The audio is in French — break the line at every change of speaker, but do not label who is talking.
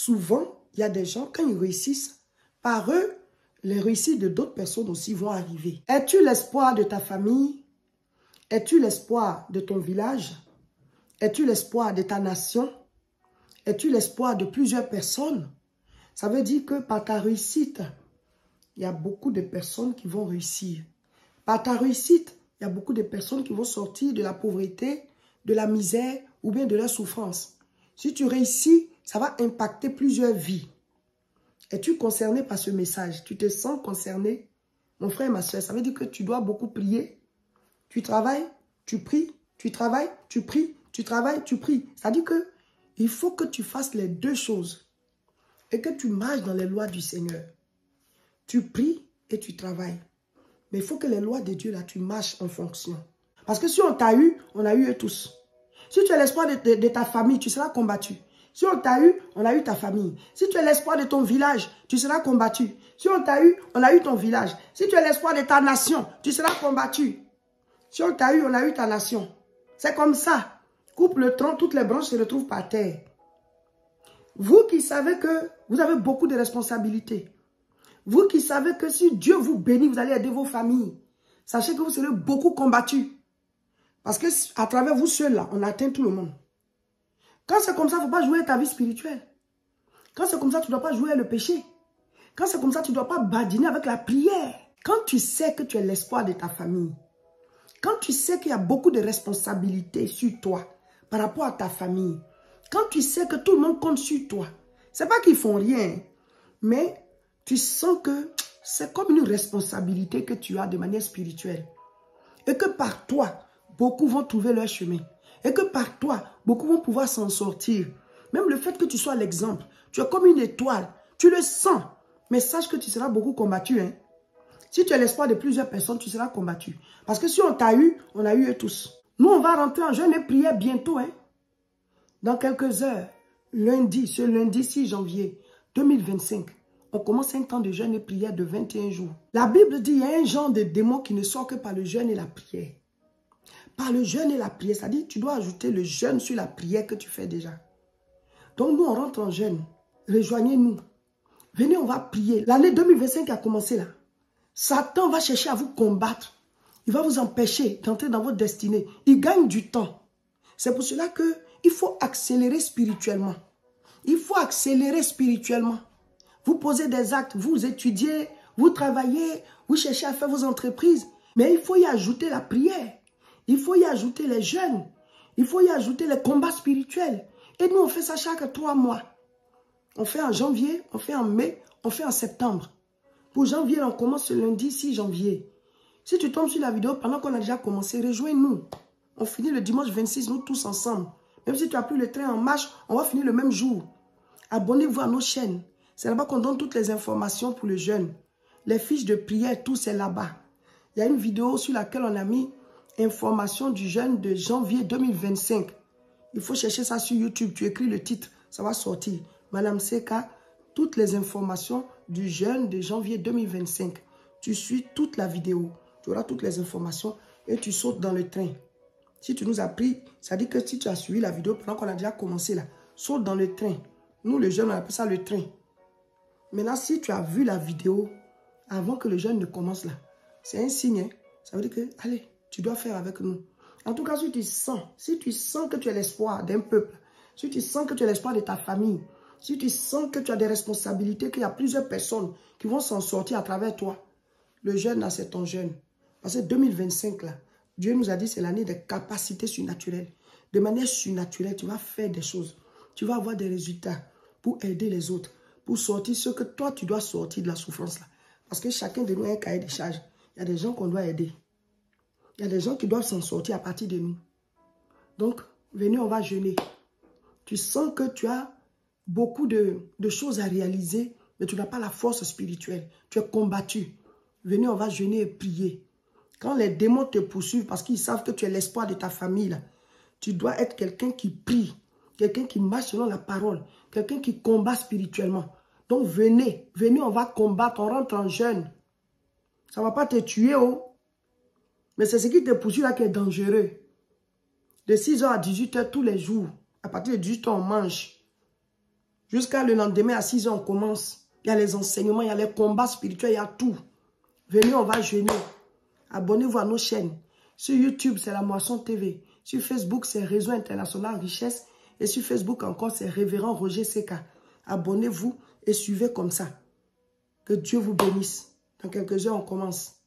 souvent, il y a des gens, quand ils réussissent, par eux, les réussites de d'autres personnes aussi vont arriver. Es-tu l'espoir de ta famille? Es-tu l'espoir de ton village? Es-tu l'espoir de ta nation? Es-tu l'espoir de plusieurs personnes? Ça veut dire que par ta réussite, il y a beaucoup de personnes qui vont réussir. Par ta réussite, il y a beaucoup de personnes qui vont sortir de la pauvreté, de la misère ou bien de la souffrance. Si tu réussis, ça va impacter plusieurs vies. Es-tu concerné par ce message? Tu te sens concerné? Mon frère et ma soeur, ça veut dire que tu dois beaucoup prier. Tu travailles, tu pries, tu travailles, tu pries, tu travailles, tu pries. C'est-à-dire que il faut que tu fasses les deux choses et que tu marches dans les lois du Seigneur. Tu pries et tu travailles. Mais il faut que les lois de Dieu, là, tu marches en fonction. Parce que si on t'a eu, on a eu eux tous. Si tu es l'espoir de ta famille, tu seras combattu. Si on t'a eu, on a eu ta famille. Si tu es l'espoir de ton village, tu seras combattu. Si on t'a eu, on a eu ton village. Si tu es l'espoir de ta nation, tu seras combattu. Si on t'a eu, on a eu ta nation. C'est comme ça. Coupe le tronc, toutes les branches se retrouvent par terre. Vous qui savez que vous avez beaucoup de responsabilités. Vous qui savez que si Dieu vous bénit, vous allez aider vos familles. Sachez que vous serez beaucoup combattus. Parce qu'à travers vous seuls-là, on atteint tout le monde. Quand c'est comme ça, il ne faut pas jouer ta vie spirituelle. Quand c'est comme ça, tu ne dois pas jouer le péché. Quand c'est comme ça, tu ne dois pas badiner avec la prière. Quand tu sais que tu es l'espoir de ta famille, quand tu sais qu'il y a beaucoup de responsabilités sur toi par rapport à ta famille, quand tu sais que tout le monde compte sur toi, ce n'est pas qu'ils font rien, mais tu sens que c'est comme une responsabilité que tu as de manière spirituelle. Et que par toi, beaucoup vont trouver leur chemin. Et que par toi, beaucoup vont pouvoir s'en sortir. Même le fait que tu sois l'exemple, tu es comme une étoile, tu le sens. Mais sache que tu seras beaucoup combattu. Hein? Si tu es l'espoir de plusieurs personnes, tu seras combattu. Parce que si on t'a eu, on a eu eux tous. Nous, on va rentrer en jeûne et prière bientôt. Hein? Dans quelques heures, ce lundi 6 janvier 2025, on commence un temps de jeûne et prière de 21 jours. La Bible dit qu'il y a un genre de démon qui ne sort que par le jeûne et la prière. Par le jeûne et la prière, c'est-à-dire que tu dois ajouter le jeûne sur la prière que tu fais déjà. Donc nous, on rentre en jeûne. Rejoignez-nous. Venez, on va prier. L'année 2025 a commencé là. Satan va chercher à vous combattre. Il va vous empêcher d'entrer dans votre destinée. Il gagne du temps. C'est pour cela qu'il faut accélérer spirituellement. Il faut accélérer spirituellement. Vous posez des actes, vous étudiez, vous travaillez, vous cherchez à faire vos entreprises. Mais il faut y ajouter la prière. Il faut y ajouter les jeûnes. Il faut y ajouter les combats spirituels. Et nous, on fait ça chaque 3 mois. On fait en janvier, on fait en mai, on fait en septembre. Pour janvier, on commence le lundi 6 janvier. Si tu tombes sur la vidéo pendant qu'on a déjà commencé, rejoins-nous. On finit le dimanche 26, nous tous ensemble. Même si tu as pris le train en marche, on va finir le même jour. Abonnez-vous à nos chaînes. C'est là-bas qu'on donne toutes les informations pour le jeûne. Les fiches de prière, tout c'est là-bas. Il y a une vidéo sur laquelle on a mis information du jeûne de janvier 2025. Il faut chercher ça sur YouTube. Tu écris le titre, ça va sortir. Madame Seka, toutes les informations du jeûne de janvier 2025. Tu suis toute la vidéo. Tu auras toutes les informations et tu sautes dans le train. Si tu nous as pris, ça dit que si tu as suivi la vidéo pendant qu'on a déjà commencé là, saute dans le train. Nous, le jeûne, on appelle ça le train. Maintenant, si tu as vu la vidéo avant que le jeûne ne commence là, c'est un signe. Hein? Ça veut dire que, allez, tu dois faire avec nous. En tout cas, si tu sens que tu es l'espoir d'un peuple, si tu sens que tu es l'espoir de ta famille, si tu sens que tu as des responsabilités, qu'il y a plusieurs personnes qui vont s'en sortir à travers toi, le jeûne là, c'est ton jeûne. Parce que 2025 là, Dieu nous a dit c'est l'année des capacités surnaturelles. De manière surnaturelle, tu vas faire des choses. Tu vas avoir des résultats pour aider les autres, pour sortir ce que toi, tu dois sortir de la souffrance là. Parce que chacun de nous a un cahier de charges. Il y a des gens qu'on doit aider. Il y a des gens qui doivent s'en sortir à partir de nous. Donc, venez, on va jeûner. Tu sens que tu as beaucoup de choses à réaliser, mais tu n'as pas la force spirituelle. Tu es combattu. Venez, on va jeûner et prier. Quand les démons te poursuivent parce qu'ils savent que tu es l'espoir de ta famille, là, tu dois être quelqu'un qui prie, quelqu'un qui marche selon la parole, quelqu'un qui combat spirituellement. Donc, venez, on va combattre, on rentre en jeûne. Ça ne va pas te tuer, oh. Mais c'est ce qui te poursuit là qui est dangereux. De 6h à 18h tous les jours. À partir de 18h, on mange. Jusqu'à le lendemain, à 6 h, on commence. Il y a les enseignements, il y a les combats spirituels, il y a tout. Venez, on va jeûner. Abonnez-vous à nos chaînes. Sur YouTube, c'est La Moisson TV. Sur Facebook, c'est Réseau International Richesse. Et sur Facebook encore, c'est Révérend Roger Seka. Abonnez-vous et suivez comme ça. Que Dieu vous bénisse. Dans quelques heures, on commence.